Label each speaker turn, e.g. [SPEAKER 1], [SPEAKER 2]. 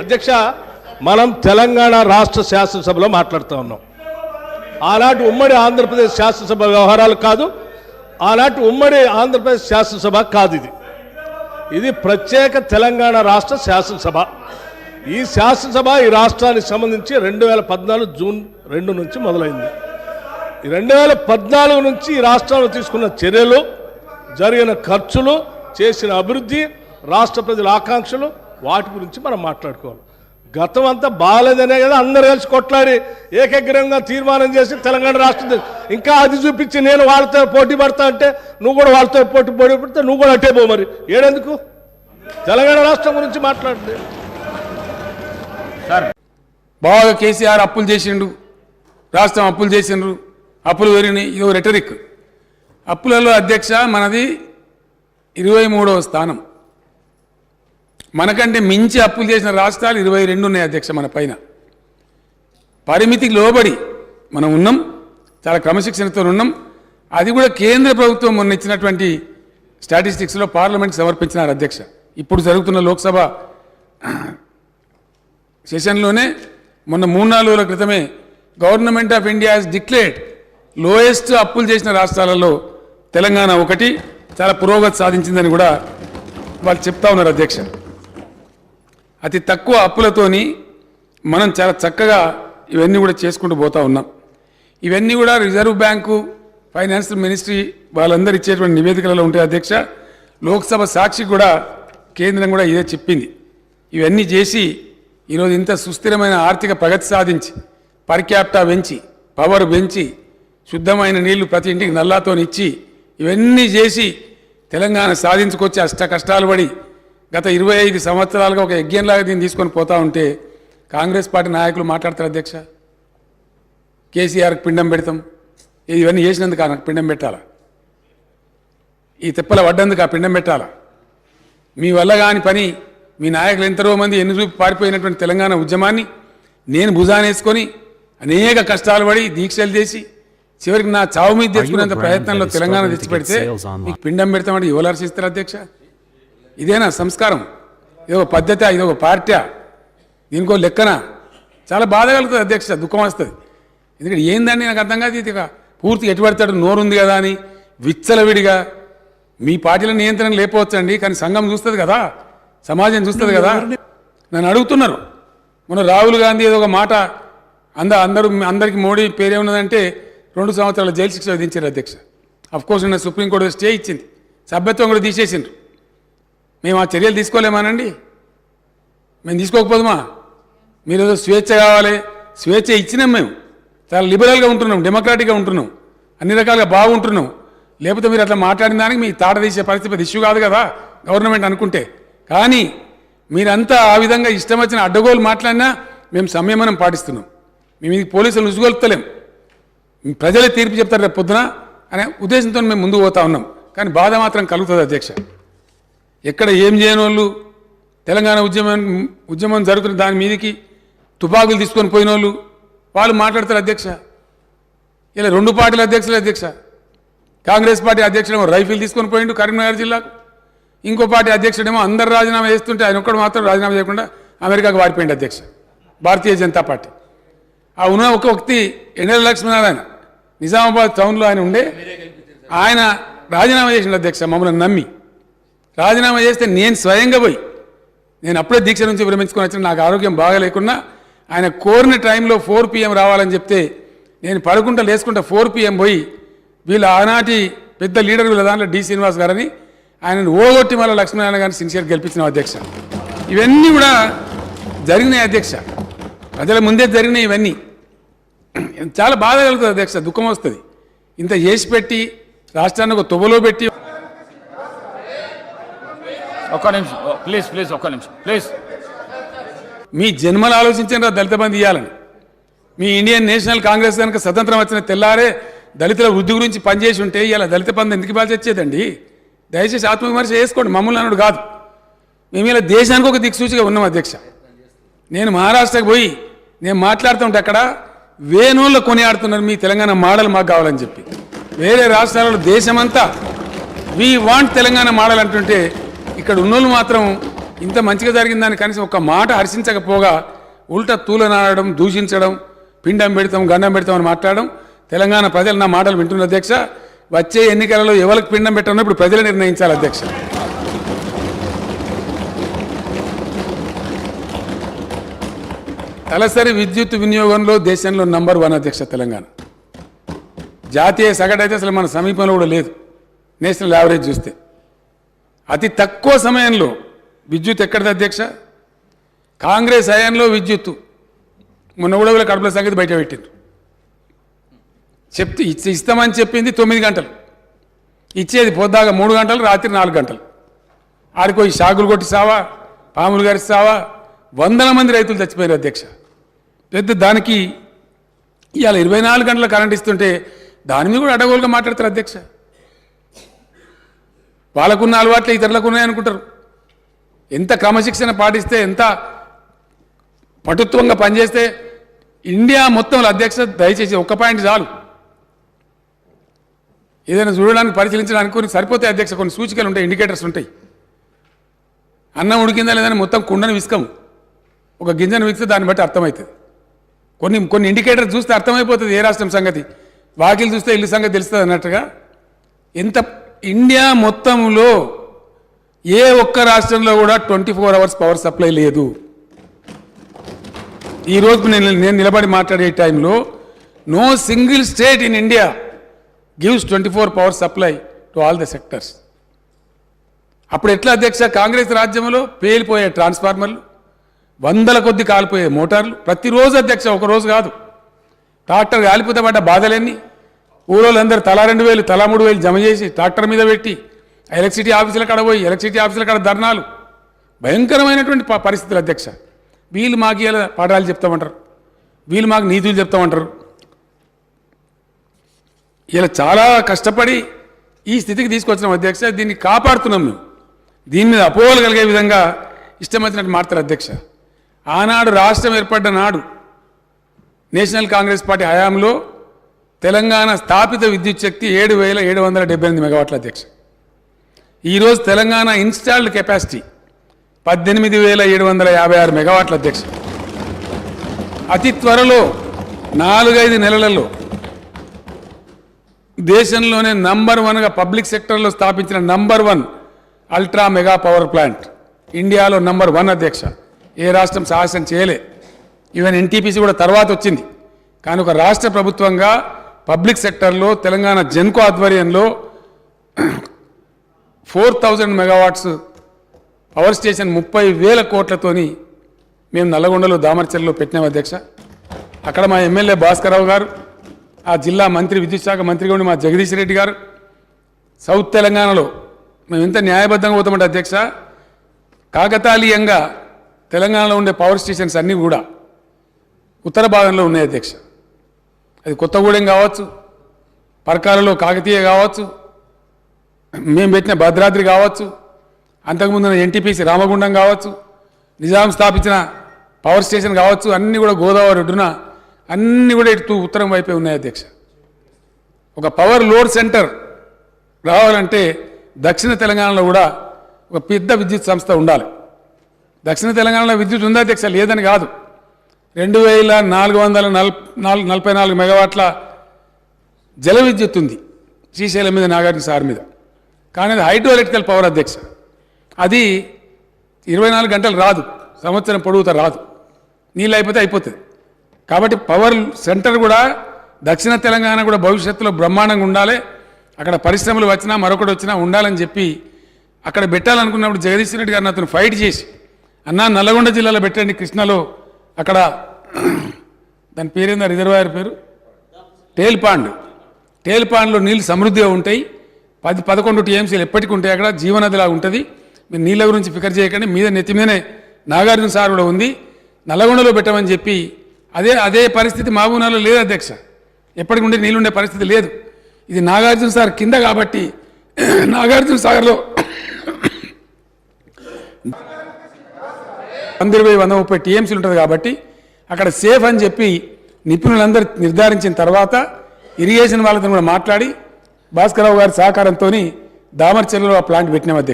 [SPEAKER 1] అధ్యక్ష, మనం తెలంగాణ రాష్ట్ర శాసనసభలో మాట్లాడుతూ ఉన్నాం. ఆనాటి ఉమ్మడి ఆంధ్రప్రదేశ్ శాసనసభ వ్యవహారాలు కాదు, ఆనాటి ఉమ్మడి ఆంధ్రప్రదేశ్ శాసనసభ కాదు. ఇది ప్రత్యేక తెలంగాణ రాష్ట్ర శాసనసభ. ఈ శాసనసభ ఈ రాష్ట్రానికి సంబంధించి 2014 జూన్ 2 నుంచి మొదలైంది. ఈ 2014 నుంచి ఈ రాష్ట్రంలో తీసుకున్న చర్యలు, జరిగిన ఖర్చులు, చేసిన అభివృద్ధి, రాష్ట్ర ప్రజల ఆకాంక్షలు, వాటి గురించి మనం మాట్లాడుకోవాలి. గతం అంతా బాగాలేదనే కదా అందరు కలిసి కొట్లాడి ఏకగ్రీవంగా తీర్మానం చేసి తెలంగాణ రాష్ట్రం ఇంకా అది చూపించి నేను వాళ్ళతో పోటీ పడతా అంటే నువ్వు కూడా వాళ్ళతో పోటీ పడితే నువ్వు కూడా అట్టే పో. మరి ఏడెందుకు తెలంగాణ రాష్ట్రం గురించి మాట్లాడుతుంది?
[SPEAKER 2] బాగా కేసీఆర్ అప్పులు చేసిండు, రాష్ట్రం అప్పులు చేసిండ్రు, అప్పులు పెరిగినాయి. ఇదో రెటరిక్. అప్పులలో అధ్యక్ష మనది 23వ స్థానం. మనకంటే మించి అప్పులు చేసిన రాష్ట్రాలు 22 ఉన్నాయి అధ్యక్ష. మన పైన పరిమితికి లోబడి మనం ఉన్నాం, చాలా క్రమశిక్షణతో ఉన్నాం. అది కూడా కేంద్ర ప్రభుత్వం మొన్న ఇచ్చినటువంటి స్టాటిస్టిక్స్లో పార్లమెంట్కి సమర్పించినారు అధ్యక్ష. ఇప్పుడు జరుగుతున్న లోక్సభ సెషన్లోనే మొన్న 3-4 రోజుల క్రితమే government of India has declared lowest అప్పులు చేసిన రాష్ట్రాలలో తెలంగాణ ఒకటి, చాలా పురోగతి సాధించిందని కూడా వాళ్ళు చెప్తా ఉన్నారు అధ్యక్ష. అతి తక్కువ అప్పులతోని మనం చాలా చక్కగా ఇవన్నీ కూడా చేసుకుంటూ పోతా ఉన్నాం. ఇవన్నీ కూడా రిజర్వ్ బ్యాంకు, ఫైనాన్స్ మినిస్ట్రీ వాళ్ళందరూ ఇచ్చేటువంటి నివేదికలలో ఉంటాయి అధ్యక్ష. లోక్సభ సాక్షి కూడా కేంద్రం కూడా ఇదే చెప్పింది. ఇవన్నీ చేసి ఈరోజు ఇంత సుస్థిరమైన ఆర్థిక ప్రగతి సాధించి, పర్ క్యాపిటా పెంచి, పవర్ పెంచి, శుద్ధమైన నీళ్లు ప్రతి ఇంటికి నల్లాతో ఇచ్చి, ఇవన్నీ చేసి తెలంగాణ సాధించుకొచ్చి అష్ట కష్టాలు పడి గత 25 సంవత్సరాలుగా ఒక యజ్ఞంలాగా దీన్ని తీసుకొని పోతా ఉంటే కాంగ్రెస్ పార్టీ నాయకులు మాట్లాడతారు అధ్యక్ష. కేసీఆర్కి పిండం పెడతాం, ఇవన్నీ చేసినందుకు నాకు పిండం పెట్టాలా? ఈ తిప్పల పడ్డందుకు ఆ పిండం పెట్టాలా? మీ వల్ల కాని పని, మీ నాయకులు ఎంతరో మంది ఎన్ని చూపి పారిపోయినటువంటి తెలంగాణ ఉద్యమాన్ని నేను భుజానేసుకొని అనేక కష్టాలు పడి దీక్షలు చేసి చివరికి నా చావు మీద తెచ్చుకునేంత ప్రయత్నంలో తెలంగాణ తెచ్చిపెడితే మీకు పిండం పెడతామంటే ఎవరు హర్షిస్తారు అధ్యక్ష? ఇదేనా సంస్కారం? ఇదొక పద్ధతి? ఇదొక పార్టీ? దీనికో లెక్కన? చాలా బాధ కలుగుతుంది అధ్యక్ష, దుఃఖం వస్తుంది. ఎందుకంటే ఏందని నాకు అర్థం కాదు. ఇది పూర్తిగా ఎటుపడతాడు, నోరుంది కదా అని విచ్చలవిడిగా మీ పార్టీల నియంత్రణ లేకపోవచ్చండి, కానీ సంఘం చూస్తుంది కదా, సమాజం చూస్తుంది కదా. నన్ను అడుగుతున్నారు మొన్న రాహుల్ గాంధీ ఏదో ఒక మాట అందరికీ మోడీ పేరే ఉన్నదంటే 2 సంవత్సరాల జైలు శిక్ష విధించారు అధ్యక్ష. అఫ్కోర్స్ నిన్న సుప్రీంకోర్టు స్టే ఇచ్చింది, సభ్యత్వం కూడా తీసేసిండ్రు. మేము ఆ చర్యలు తీసుకోలేమానండి? మేము తీసుకోకపోదుమా? మీరు ఏదో స్వేచ్ఛ కావాలి, స్వేచ్ఛ ఇచ్చినాం. మేము చాలా లిబరల్గా ఉంటున్నాం, డెమోక్రాటిక్గా ఉంటున్నాం, అన్ని రకాలుగా బాగుంటున్నాం. లేకపోతే మీరు అట్లా మాట్లాడిన దానికి మీ తాట తీసే పరిస్థితి ఇష్యూ కాదు కదా గవర్నమెంట్ అనుకుంటే. కానీ మీరంతా ఆ విధంగా ఇష్టం వచ్చిన అడ్డగోలు మాట్లాడినా మేము సంయమనం పాటిస్తున్నాం. మేము ఇది పోలీసులు ఉసుగొలుపుతలేం, ప్రజలే తీర్పు చెప్తారు రేపు పొద్దున అనే ఉద్దేశంతో మేము ముందుకు పోతా ఉన్నాం. కానీ బాధ మాత్రం కలుగుతుంది అధ్యక్ష. ఎక్కడ ఏం చేయని వాళ్ళు తెలంగాణ ఉద్యమం జరుగుతున్న దాని మీదకి తుపాకులు తీసుకొని పోయిన వాళ్ళు మాట్లాడతారు అధ్యక్ష. ఇలా 2 పార్టీల అధ్యక్షులు అధ్యక్ష. కాంగ్రెస్ పార్టీ అధ్యక్షుడేమో రైఫిల్ తీసుకొని పోయిండు కరీంనగర్ జిల్లాకు, ఇంకో పార్టీ అధ్యక్షుడేమో అందరు రాజీనామా చేస్తుంటే ఆయన ఒక్కడు మాత్రం రాజీనామా చేయకుండా అమెరికాకు వారిపోయింది అధ్యక్ష, భారతీయ జనతా పార్టీ. ఆ ఉన్న ఒక వ్యక్తి ఎన్ఎల్ లక్ష్మీనారాయణ నిజామాబాద్ టౌన్లో ఆయన ఉండే, ఆయన రాజీనామా చేసిండు అధ్యక్ష. మమ్మల్ని నమ్మి రాజీనామా చేస్తే నేను స్వయంగా పోయి, నేను అప్పుడే దీక్ష నుంచి విరమించుకొని వచ్చిన, నాకు ఆరోగ్యం బాగా లేకున్నా ఆయన కోరిన టైంలో 4 PM రావాలని చెప్తే నేను పడుకుంటా లేసుకుంటా 4 PM పోయి వీళ్ళ ఆనాటి పెద్ద లీడర్ వీళ్ళ దాంట్లో డి శ్రీనివాస్ గారని ఆయనను ఓగొట్టి మళ్ళీ లక్ష్మీనారాయణ గారిని సిన్సియర్ గెలిపించిన అధ్యక్ష. ఇవన్నీ కూడా జరిగినాయి అధ్యక్ష, ప్రజల ముందే జరిగినాయి. ఇవన్నీ చాలా బాధ కలుగుతుంది అధ్యక్ష, దుఃఖం వస్తుంది. ఇంత చేసి పెట్టి రాష్ట్రాన్ని ఒక తొబలో పెట్టి.
[SPEAKER 3] ఒక్క నిమిషం ప్లీజ్, ఒక్క నిమిషం ప్లీజ్.
[SPEAKER 2] మీ జన్మలు ఆలోచించారా దళిత బంధు ఇవ్వాలని? మీ ఇండియన్ నేషనల్ కాంగ్రెస్ కనుక స్వతంత్రం వచ్చిన తెల్లారే దళితుల వృద్ధి గురించి పనిచేసి ఉంటే ఇలా దళిత బంధు ఎందుకు ఇవ్వాల్సి వచ్చేదండి? దయచేసి ఆత్మవిమర్శ చేసుకోండి, మమ్మల్ని అన్నాడు కాదు. మేము ఇలా దేశానికి ఒక దిక్సూచిగా ఉన్నాం అధ్యక్ష. నేను మహారాష్ట్రకు పోయి నేను మాట్లాడుతుంటే అక్కడ వేణువుల్లో కొనియాడుతున్నారు మీ తెలంగాణ మోడల్ మాకు కావాలని చెప్పి. వేరే రాష్ట్రాలలో దేశమంతా వీ వాంట్ తెలంగాణ మోడల్ అంటుంటే ఇక్కడ ఉన్నోళ్ళు మాత్రం ఇంత మంచిగా జరిగిందని కనీసం ఒక మాట హర్షించకపోగా ఉల్టా తూలనాడడం దూషించడం పిండం పెడతాం గండం పెడతాం అని మాట్లాడడం తెలంగాణ ప్రజలు నా మాటలు వింటున్న అధ్యక్ష. వచ్చే ఎన్నికలలో ఎవరికి పిండం పెట్టాలో ఇప్పుడు ప్రజలే నిర్ణయించాలి అధ్యక్ష. తలసరి విద్యుత్ వినియోగంలో దేశంలో నంబర్ 1 అధ్యక్ష తెలంగాణ. జాతీయ సగటు అయితే అసలు మన సమీపంలో కూడా లేదు. నేషనల్ యావరేజ్ చూస్తే అతి తక్కువ సమయంలో విద్యుత్ ఎక్కడిది అధ్యక్ష? కాంగ్రెస్ హయాంలో విద్యుత్తు మొన్న కూడా వీళ్ళ కడుపుల సంగతి బయట పెట్టింది. ఇస్తామని చెప్పింది 9 గంటలు, ఇచ్చేది పొద్దాగా 3 గంటలు, రాత్రి 4 గంటలు. ఆడిపోయి షాగులు కొట్టి సావా, పాములు గారి సావా, వందల మంది రైతులు చచ్చిపోయారు అధ్యక్ష. పెద్ద దానికి ఇవాళ 24 గంటల కరెంట్ ఇస్తుంటే దాని మీద కూడా అడగోలుగా మాట్లాడతారు అధ్యక్ష. వాళ్ళకున్న అలవాట్లే ఇతరులకు ఉన్నాయనుకుంటారు. ఎంత క్రమశిక్షణ పాటిస్తే, ఎంత పటుత్వంగా పనిచేస్తే ఇండియా మొత్తంలో అధ్యక్ష దయచేసి ఒక్క పాయింట్ చాలు. ఏదైనా చూడడానికి పరిశీలించడానికి కొన్ని సరిపోతాయి అధ్యక్ష. కొన్ని సూచికలు ఉంటాయి, ఇండికేటర్స్ ఉంటాయి. అన్నం ఉడికిందా లేదని మొత్తం కుండను విసుకము, ఒక గింజను విసిస్తే దాన్ని బట్టి అర్థమవుతుంది. కొన్ని ఇండికేటర్స్ చూస్తే అర్థమైపోతుంది ఏ రాష్ట్రం సంగతి. వాకిలు చూస్తే ఇల్లు సంగతి తెలుస్తుంది అన్నట్టుగా ఎంత ఇండియా మొత్తంలో ఏ ఒక్క రాష్ట్రంలో కూడా 24 అవర్స్ పవర్ సప్లై లేదు. ఈరోజు నేను నిలబడి మాట్లాడే టైంలో no single state in India gives 24 power supply to all the sectors. అప్పుడు ఎట్లా అధ్యక్ష? కాంగ్రెస్ రాజ్యంలో పేలిపోయే ట్రాన్స్ఫార్మర్లు, వందల కొద్ది కాలిపోయే మోటార్లు ప్రతిరోజు అధ్యక్ష, ఒక రోజు కాదు. ట్రాక్టర్ కాలిపోతే పడ్డ బాధలన్నీ ఊరోళ్ళందరూ తలా 2,000 తలా 3,000 జమ చేసి ట్రాక్టర్ మీద పెట్టి ఎలక్ట్రిసిటీ ఆఫీసుల కాడ పోయి ఎలక్ట్రిసిటీ ఆఫీసుల కాడ ధర్నాలు, భయంకరమైనటువంటి పరిస్థితులు అధ్యక్ష. వీళ్ళు మాకు ఇలా పాఠాలు చెప్తామంటారు, వీళ్ళు మాకు నీతులు చెప్తామంటారు. ఇలా చాలా కష్టపడి ఈ స్థితికి తీసుకొచ్చినాం అధ్యక్ష. దీన్ని కాపాడుతున్నాం మేము. దీని మీద అపోహలు కలిగే విధంగా ఇష్టం వచ్చినట్టు మారుతారు అధ్యక్ష. ఆనాడు రాష్ట్రం ఏర్పడ్డ నాడు నేషనల్ కాంగ్రెస్ పార్టీ హయాంలో తెలంగాణ స్థాపిత విద్యుత్ శక్తి 7,778 మెగావాట్ల అధ్యక్ష. ఈరోజు తెలంగాణ ఇన్స్టాల్డ్ కెపాసిటీ 18,756 మెగావాట్ల అధ్యక్ష. అతి త్వరలో 4-5 నెలలలో దేశంలోనే నంబర్ 1గా పబ్లిక్ సెక్టర్లో స్థాపించిన number 1 ultra mega power plant ఇండియాలో నంబర్ 1 అధ్యక్ష. ఏ రాష్ట్రం సాహసం చేయలే. ఈవెన్ ఎన్టీపీసీ కూడా తర్వాత వచ్చింది. కానీ ఒక రాష్ట్ర ప్రభుత్వంగా పబ్లిక్ సెక్టర్లో తెలంగాణ జెన్కో ఆధ్వర్యంలో 4,000 మెగావాట్స్ పవర్ స్టేషన్ 30,000 కోట్లతోని మేము నల్లగొండలో దామర్చల్లో పెట్టినాం అధ్యక్ష. అక్కడ మా ఎమ్మెల్యే భాస్కరరావు గారు, ఆ జిల్లా మంత్రి విద్యుత్ శాఖ మంత్రిగా ఉండి మా జగదీష్ రెడ్డి గారు, సౌత్ తెలంగాణలో మేము ఎంత న్యాయబద్ధంగా పోతామంటే అధ్యక్ష, కాకతాళీయంగా తెలంగాణలో ఉండే పవర్ స్టేషన్స్ అన్నీ కూడా ఉత్తర భాగంలో ఉన్నాయి అధ్యక్ష. అది కొత్తగూడెం కావచ్చు, పరకాలలో కాకతీయ కావచ్చు, మేము పెట్టిన భద్రాద్రి కావచ్చు, అంతకుముందు ఎన్టీపీసీ రామగుండం కావచ్చు, నిజాం స్థాపించిన పవర్ స్టేషన్ కావచ్చు, అన్నీ కూడా గోదావరి ఒడ్డున అన్నీ కూడా ఇటు ఉత్తరం వైపే ఉన్నాయి అధ్యక్ష. ఒక పవర్ లోడ్ సెంటర్ రావాలంటే దక్షిణ తెలంగాణలో కూడా ఒక పెద్ద విద్యుత్ సంస్థ ఉండాలి. దక్షిణ తెలంగాణలో విద్యుత్ ఉందా అధ్యక్ష? లేదని కాదు. 2,444 మెగావాట్ల జల విద్యుత్ ఉంది శ్రీశైలం మీద, నాగార్జున సార్ మీద. కానీ అది హైడ్రో ఎలక్ట్రికల్ పవర్ అధ్యక్ష. అది 24 గంటలు రాదు, సంవత్సరం పొడుగుతా రాదు, నీళ్ళు అయిపోతే అయిపోతుంది. కాబట్టి పవర్ సెంటర్ కూడా దక్షిణ తెలంగాణ కూడా భవిష్యత్తులో బ్రహ్మాండంగా ఉండాలి. అక్కడ పరిశ్రమలు వచ్చినా మరొకటి వచ్చినా ఉండాలని చెప్పి అక్కడ పెట్టాలనుకున్నప్పుడు జగదీష్ రెడ్డి గారిని అతను ఫైట్ చేసి, అన్నా నల్లగొండ జిల్లాలో పెట్టండి, కృష్ణలో అక్కడ దాని పేరేందా రిజర్వాయర్ పేరు టేల్పాండ్లో నీళ్ళు సమృద్ధిగా ఉంటాయి. 10-11 టీఎంసీలు ఎప్పటికీ ఉంటాయి. అక్కడ జీవనదిలా ఉంటుంది. మీరు నీళ్ళ గురించి ఫికర్ చేయకండి, మీద నెత్తి మీదనే నాగార్జున సార్ కూడా ఉంది, నల్లగొండలో పెట్టమని చెప్పి అదే పరిస్థితి మహబూబ్నగర్లో లేదు అధ్యక్ష. ఎప్పటికి ఉండే నీళ్ళు ఉండే పరిస్థితి లేదు. ఇది నాగార్జున సార్ కింద కాబట్టి నాగార్జున సాగర్లో 120-130 టీఎంసీలు ఉంటుంది కాబట్టి అక్కడ సేఫ్ అని చెప్పి నిపుణులందరూ నిర్ధారించిన తర్వాత ఇరిగేషన్ వాళ్ళతో కూడా మాట్లాడి భాస్కరరావు గారి సహకారంతో దామర్చెల్లో ఆ ప్లాంట్ పెట్టినాం అధ్యక్ష.